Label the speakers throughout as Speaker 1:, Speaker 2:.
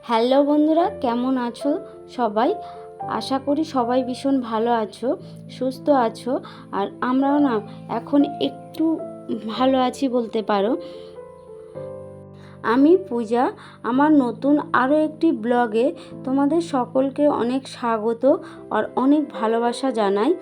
Speaker 1: Hello বন্ধুরা, কেমন আছো সবাই? আশা করি সবাই ভীষণ ভালো আছো, সুস্থ আছো। আর আমরাও না এখন একটু ভালো আছি বলতে পারো। আমি পূজা, আমার নতুন আরও একটি ব্লগে তোমাদের সকলকে অনেক স্বাগত আর অনেক ভালোবাসা জানাই।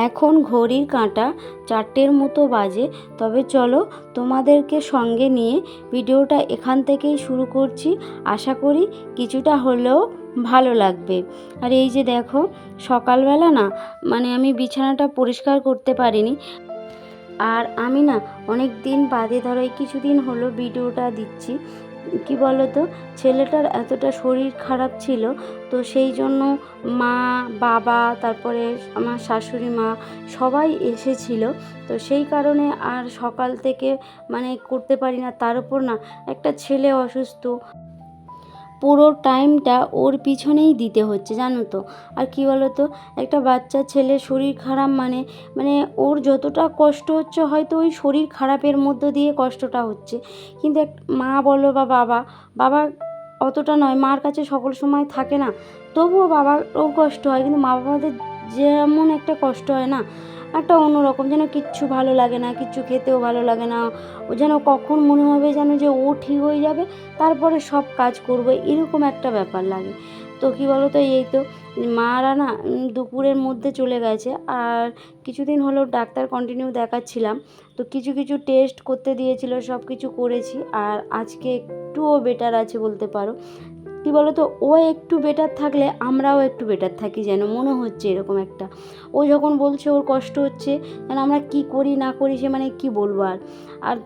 Speaker 1: এখন ঘড়ির কাঁটা 4টের মতো বাজে। তবে চলো তোমাদেরকে সঙ্গে নিয়ে ভিডিওটা এখান থেকেই শুরু করছি। আশা করি কিছুটা হলেও ভালো লাগবে। আর এই যে দেখো, সকালবেলা না আমি বিছানাটা পরিষ্কার করতে পারিনি। আর আমি না অনেক দিন বাদে ধরো এই কিছুদিন হলো ভিডিওটা দিচ্ছি। কি বলো তো, ছেলেটার এতটা শরীর খারাপ ছিল, তো সেই জন্য মা, বাবা, তারপরে আমার শাশুড়ি মা সবাই এসেছিল। তো সেই কারণে আর সকাল থেকে করতে পারি না। তার উপর না একটা ছেলে অসুস্থ, পুরো টাইমটা ওর পিছনেই দিতে হচ্ছে, জানো তো। আর কি বলো তো, একটা বাচ্চা ছেলে শরীর খারাপ মানে ওর যতটা কষ্ট হচ্ছে হয়তো ওই শরীর খারাপের মধ্য দিয়ে কষ্টটা হচ্ছে। কিন্তু মা বলো বা বাবা, বাবা অতটা নয়, মার কাছে সকল সময় থাকে না, তবুও বাবারও কষ্ট হয়। কিন্তু মা বাবাদের যেমন একটা কষ্ট হয় না, একটা অন্যরকম, যেন কিচ্ছু ভালো লাগে না, কিচ্ছু খেতেও ভালো লাগে না। ও যেন কখন মনে হবে যেন যে ও ঠিক হয়ে যাবে, তারপরে সব কাজ করবে, এরকম একটা ব্যাপার লাগে। তো কী বলো তো, এই তো মারা না দুপুরের মধ্যে চলে গেছে। আর কিছুদিন হলো ডাক্তার কন্টিনিউ দেখাচ্ছিলাম, তো কিছু কিছু টেস্ট করতে দিয়েছিল, সব কিছু করেছি। আর আজকে একটুও বেটার আছে বলতে পারো। কি বলো তো, ও একটু বেটার থাকলে আমরাও একটু বেটার থাকি, যেন মনে হচ্ছে এরকম একটা। ও যখন বলছে ওর কষ্ট হচ্ছে, যেন আমরা কি করি না করি সে কি বলবো। আর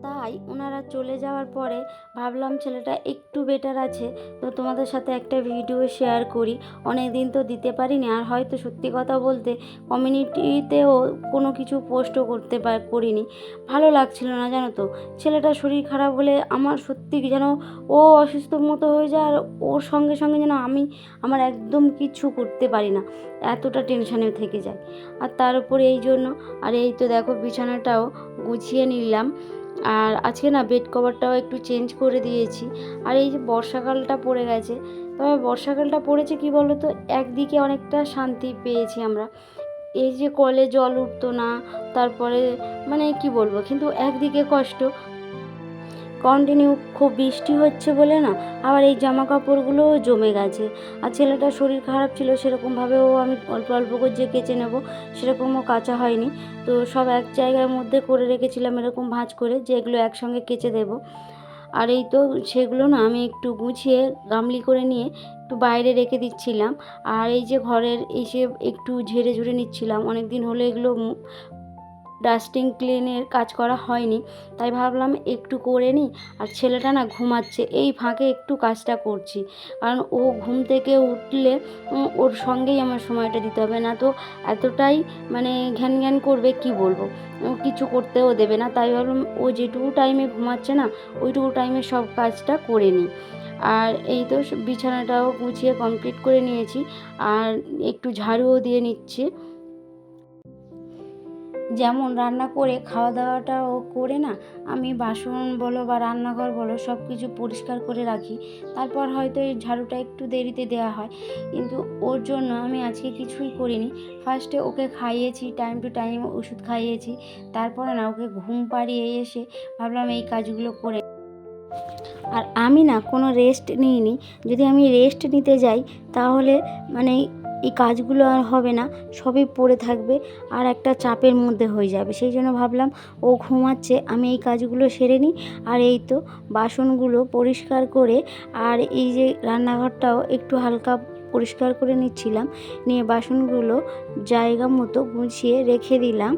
Speaker 1: তাই ওনারা চলে যাওয়ার পরে ভাবলাম ছেলেটা একটু বেটার আছে, তো তোমাদের সাথে একটা ভিডিও শেয়ার করি। অনেক দিন তো দিতে পারিনি, আর হয়তো সত্যি কথা বলতে কমিউনিটিতেও কোনো কিছু পোস্টও করিনি। ভালো লাগছিল না, জানো তো। ছেলেটার শরীর খারাপ হলে আমার সত্যি যেন ও অসুস্থ মতো হয়ে যায়, আর ওর সঙ্গে সঙ্গে যেন আমার একদম কিছু করতে পারি না, এতটা টেনশানে থেকে যায়। আর তার উপরে এই জন্য, আর এই তো দেখো বিছানাটাও গুছিয়ে নিলাম। আর আজকে না বেড কভারটাও একটু চেঞ্জ করে দিয়েছি। আর এই যে বর্ষাকালটা পড়ে গেছে, তবে বর্ষাকালটা পড়েছে কি বলো তো, একদিকে অনেকটা শান্তি পেয়েছি আমরা। এই যে কলে জল উঠতো না, তারপরে কি বলবো, কিন্তু একদিকে কষ্ট, কন্টিনিউ খুব বৃষ্টি হচ্ছে বলে না আবার এই জামা কাপড়গুলোও জমে গেছে। আর ছেলেটার শরীর খারাপ ছিল, সেরকমভাবেও আমি অল্প অল্প করে যে কেচে নেব সেরকমও কাচা হয়নি। তো সব এক জায়গার মধ্যে করে রেখেছিলাম এরকম ভাঁজ করে, যে এগুলো একসঙ্গে কেচে দেব। আর এই তো সেগুলো না আমি একটু গুছিয়ে গামলি করে নিয়ে একটু বাইরে রেখে দিচ্ছিলাম। আর এই যে ঘরের এসে একটু ঝেড়ে ঝুড়ে নিচ্ছিলাম, অনেক দিন হলো এগুলো ডাস্টিং ক্লিনের কাজ করা হয়নি, তাই ভাবলাম একটু করে নিই। আর ছেলেটা না ঘুমাচ্ছে, এই ফাঁকে একটু কাজটা করছি, কারণ ও ঘুম থেকে উঠলে ওর সঙ্গেই আমার সময়টা দিতে হবে, না তো এতটাই ঘ্যান ঘ্যান করবে, কি বলবো, কিছু করতেও দেবে না। তাই ভাবলাম ও যেটুকু টাইমে ঘুমাচ্ছে না, ওইটুকু টাইমে সব কাজটা করে নিই। আর এই তো বিছানাটাও গুছিয়ে কমপ্লিট করে নিয়েছি, আর একটু ঝাড়ুও দিয়ে নিচ্ছি। যেমন রান্না করে খাওয়া দাওয়াটাও করে না আমি বাসন বলো বা রান্নাঘর বলো সব কিছু পরিষ্কার করে রাখি। তারপর হয়তো এই ঝাড়ুটা একটু দেরিতে দেওয়া হয়, কিন্তু ওর জন্য আমি আজকে কিছুই করিনি। ফার্স্টে ওকে খাইয়েছি, টাইম টু টাইম ওষুধ খাইয়েছি, তারপরে না ওকে ঘুম পাড়িয়ে এসে ভাবলাম এই কাজগুলো করে। আর আমি না কোনো রেস্ট নিইনি। যদি আমি রেস্ট নিতে যাই তাহলে এই কাজগুলো আর হবে না, সবই পড়ে থাকবে আর একটা চাপের মধ্যে হয়ে যাবে। সেই জন্য ভাবলাম ও ঘুমাচ্ছে, আমি এই কাজগুলো সেরে নিই। আর এই তো বাসনগুলো পরিষ্কার করে, আর এই যে রান্নাঘরটাও একটু হালকা পরিষ্কার করে নিচ্ছিলাম, নিয়ে বাসনগুলো জায়গা মতো গুছিয়ে রেখে দিলাম।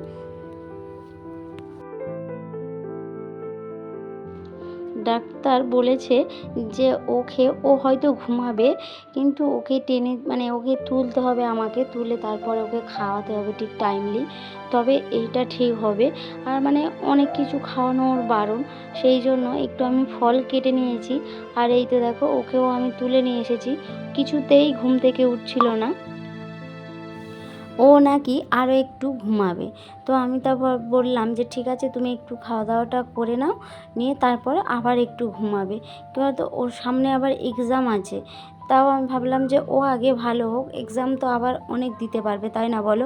Speaker 1: ডাক্তার বলেছে যে ও হয়তো ঘুমাবে, কিন্তু ওকে টেনে ওকে তুলতে হবে, আমাকে তুলে তারপরে ওকে খাওয়াতে হবে ঠিক টাইমলি, তবে এইটা ঠিক হবে। আর অনেক কিছু খাওয়ানো ওর বারণ, সেই জন্য একটু আমি ফল কেটে নিয়েছি। আর এই তো দেখো ওকেও আমি তুলে নিয়ে এসেছি, কিছুতেই ঘুম থেকে উঠছিল না। ও ও নাকি আরও একটু ঘুমাবে। তো আমি তারপর বললাম যে ঠিক আছে তুমি একটু খাওয়া দাওয়াটা করে নাও, নিয়ে তারপরে আবার একটু ঘুমাবে। কী বলতো ওর সামনে আবার এক্সাম আছে। তাও আমি ভাবলাম যে ও আগে ভালো হোক, এক্সাম তো আবার অনেক দিতে পারবে, তাই না বলো?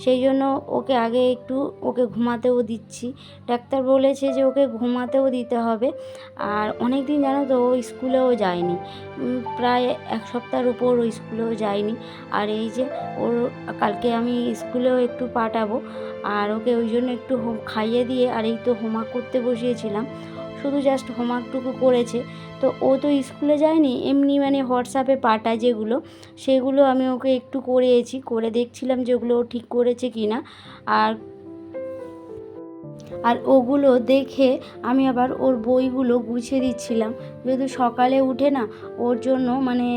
Speaker 1: সেই জন্য ওকে আগে একটু ওকে ঘুমাতেও দিচ্ছি। ডাক্তার বলেছে যে ওকে ঘুমাতেও দিতে হবে। আর অনেক দিন জানো তো ও স্কুলেও যায়নি, প্রায় 1 সপ্তাহের উপর ও স্কুলেও যায়নি। আর এই যে ওর কালকে আমি স্কুলেও একটু পাঠাবো, আর ওকে ওই জন্য একটু খাইয়ে দিয়ে আর এই তো হোমওয়ার্ক করতে বসিয়েছিলাম। শুধু জাস্ট হোমওয়ার্কটুকু করেছে। তো ও তো স্কুলে যায়নি, এমনি মানে হোয়াটসঅ্যাপে পাঠায় যেগুলো, সেগুলো আমি ওকে একটু করিয়েছি, করে দেখছিলাম যে ওগুলো ও ঠিক করেছে কি না। আর আর ওগুলো দেখে আমি আবার ওর বইগুলো গুছিয়ে দিচ্ছিলাম। যেহেতু সকালে উঠে না ওর জন্য মানে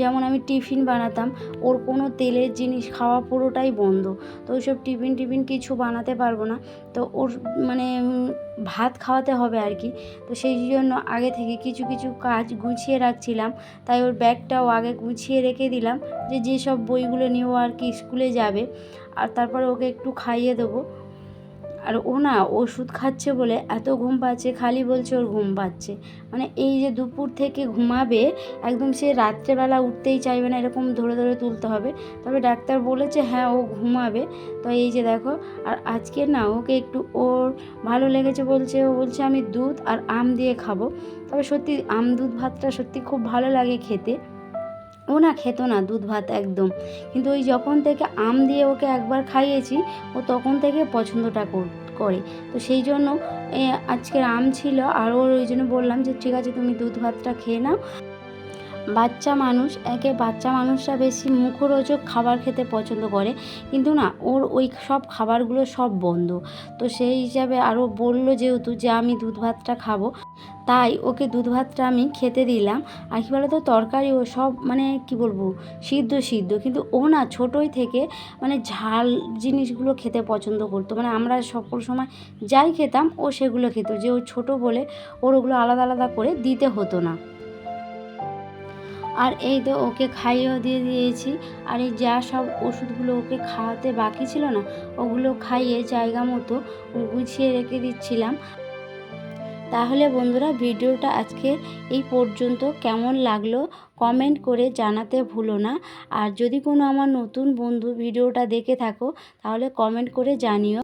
Speaker 1: যেমন আমি টিফিন বানাতাম, ওর কোনো তেলের জিনিস খাওয়া পুরোটাই বন্ধ। তো ওইসব টিফিন কিছু বানাতে পারবো না। তো ওর মানে ভাত খাওয়াতে হবে আর কি। তো সেই জন্য আগে থেকে কিছু কাজ গুছিয়ে রাখছিলাম। তাই ওর ব্যাগটাও আগে গুছিয়ে রেখে দিলাম, যে যেসব বইগুলো নিয়ে ও আর কি স্কুলে যাবে। আর তারপরে ওকে একটু খাইয়ে দেবো। আর ও না ওষুধ খাচ্ছে বলে এত ঘুম পাচ্ছে, খালি বলছে ওর ঘুম পাচ্ছে। মানে এই যে দুপুর থেকে ঘুমাবে, একদম সে রাত্রেবেলা উঠতেই চাইবে না, এরকম ধরে তুলতে হবে। তবে ডাক্তার বলেছে হ্যাঁ ও ঘুমাবে। তো এই যে দেখো, আর আজকে না ওকে একটু ওর ভালো লেগেছে বলছে, ও বলছে আমি দুধ আর আম দিয়ে খাবো। তবে সত্যি আম দুধ ভাতটা সত্যি খুব ভালো লাগে খেতে। ও না খেত না দুধ ভাত একদম, কিন্তু ওই যখন থেকে আম দিয়ে ওকে একবার খাইয়েছি, ও তখন থেকে পছন্দটা করে। তো সেই জন্য আজকের আম ছিল, আর ওর ওই জন্য বললাম যে ঠিক আছে তুমি দুধ ভাতটা খেয়ে নাও। বাচ্চা মানুষরা বেশি মুখরোচক খাবার খেতে পছন্দ করে, কিন্তু না ওর ওই সব খাবারগুলো সব বন্ধ। তো সেই হিসাবে আরও বললো যেহেতু যে আমি দুধ ভাতটা খাবো, তাই ওকে দুধ ভাতটা আমি খেতে দিলাম। আর কী বলতো তরকারি ও সব মানে কি বলবো সিদ্ধ, কিন্তু ও না ছোটোই থেকে মানে ঝাল জিনিসগুলো খেতে পছন্দ করতো। মানে আমরা সকল সময় যাই খেতাম ও সেগুলো খেত, যে ও ছোটো বলে ওর ওগুলো আলাদা করে দিতে হতো না। আর এই তো ওকে খাইয়েও দিয়ে দিয়েছি। আর এই যা সব ওষুধগুলো ওকে খাওয়াতে বাকি ছিল না, ওগুলো খাইয়ে জায়গা মতো গুছিয়ে রেখে দিচ্ছিলাম। তাহলে বন্ধুরা ভিডিওটা আজকে এই পর্যন্ত। কেমন লাগলো কমেন্ট করে জানাতে ভুলো না। আর যদি কোনো আমার নতুন বন্ধু ভিডিওটা দেখে থাকো তাহলে কমেন্ট করে জানিও।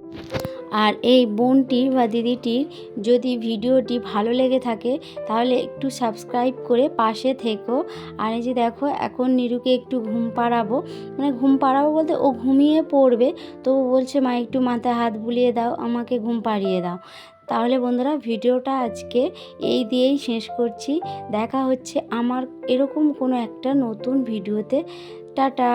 Speaker 1: আর এই বোনটির বা দিদিটির যদি ভিডিওটি ভালো লেগে থাকে তাহলে একটু সাবস্ক্রাইব করে পাশে থেকো। আর এই যে দেখো এখন নিরুকে একটু ঘুম পাড়াবো, মানে ঘুম পাড়াবো বলতে ও ঘুমিয়ে পড়বে, তো ও বলছে মা একটু মাথায় হাত বুলিয়ে দাও, আমাকে ঘুম পাড়িয়ে দাও। তাহলে বন্ধুরা ভিডিওটা আজকে এই দিয়েই শেষ করছি। দেখা হচ্ছে আমার এরকম কোনো একটা নতুন ভিডিওতে। টাটা।